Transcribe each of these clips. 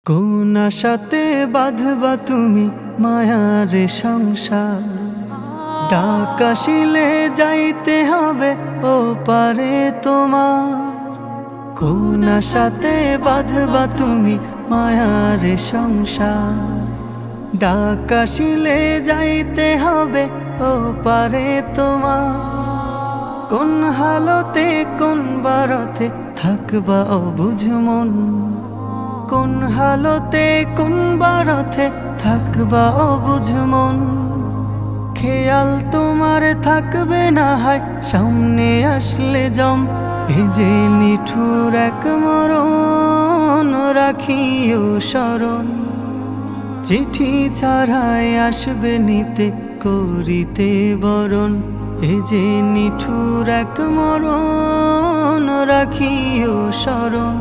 কোন আশাতে বাঁধবা তুমি মায়ার সংসার, ডাক আসিলে যাইতে হবে ও পারে তোমার। কোন আশাতে বাঁধবা তুমি মায়ার সংসার, ডাক আসিলে যাইতে হবে ও পারে তোমার। কোন হালতে কোন বারতে থাকবা অবুঝ মন, কোন হালতে কোন বারতে থাকবা অবুঝ মন। খেয়াল তোমার থাকবে না হয় সামনে আসলে জম, এ যে নিঠুর এক মরণ রাখিও স্মরণ। চিঠি ছাড়াই আসবে নিতে করিতে বরণ, এ যে নিঠুর এক মরণ রাখিও স্মরণ।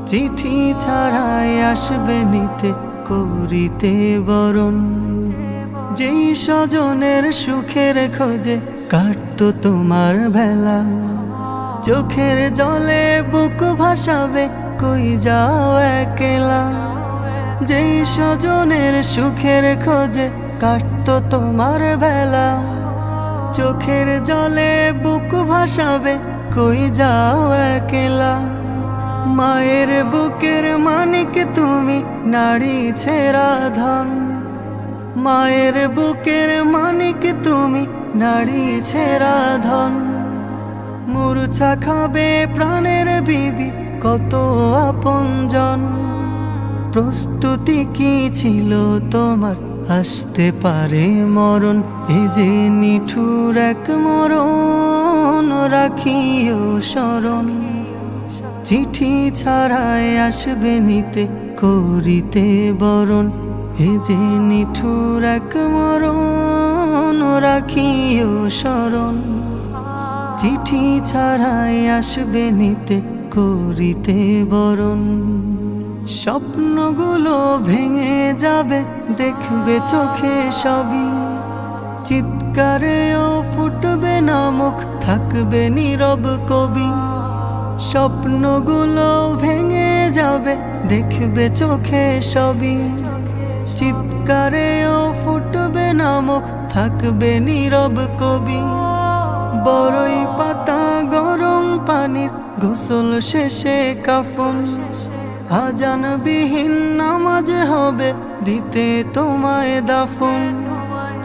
চিঠি ছাড়াই আসবে নিতে করিতে বরণ। যেই স্বজনের সুখের খোঁজে কাটতো তোমার বেলা, চোখের জলে বুক ভাসাবে কই যাও একলা। যেই স্বজনের সুখের খোঁজে কাটতো তোমার বেলা, চোখের জলে বুক ভাসাবে কই যাও একলা। মায়ের বুকের মানিক তুমি নারী ছেঁড়া ধন, মায়ের বুকের মানিক তুমি নারী ছেঁড়া ধন। মূর্ছা খাবে প্রাণের বিবি কত আপনজন, প্রস্তুতি কি ছিল তোমার আসতে পারে মরণ। এ যে নিঠুর এক মরণ রাখিও স্মরণ। চিঠি ছাড়াই আসবে নিতে করিতে বরণ, এ যে নিঠুর এক মরণ রাখিও স্মরণ। চিঠি ছাড়াই আসবে নিতে করিতে বরণ। স্বপ্নগুলো ভেঙে যাবে দেখবে চোখে সবই, চিৎকারেও ফুটবে না মুখ থাকবে নীরব কবি। স্বপ্নগুলো ভেঙে যাবে দেখবে চোখে সবই, চিৎকারেও ফুটবে না মুখ থাকবে নীরব কবি। বড়ই পাতা গরম পানির গোসল শেষে কাফন, আজানবিহীন নামাজ হবে দিতে তোমায় দাফন।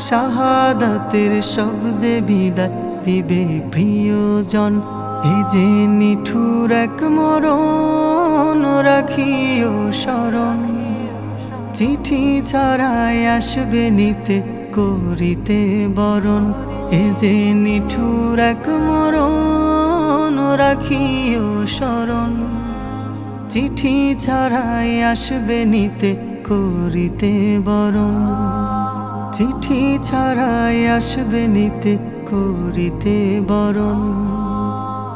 শাহাদাতের শব্দে বিদায় দিবে প্রিয়জন, এ যে নিঠুর এক মরণ রাখিও স্মরণ। চিঠি ছাড়াই আসবে নিতে করিতে বরণ, এ যে নিঠুর এক মরণ রাখিও স্মরণ। চিঠি ছাড়াই আসবে নিতে করিতে বরণ, চিঠি ছাড়াই আসবে নিতে করিতে বরণ।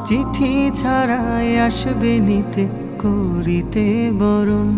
চিঠি ছাড়াই আসবে নিতে করিতে বরণ।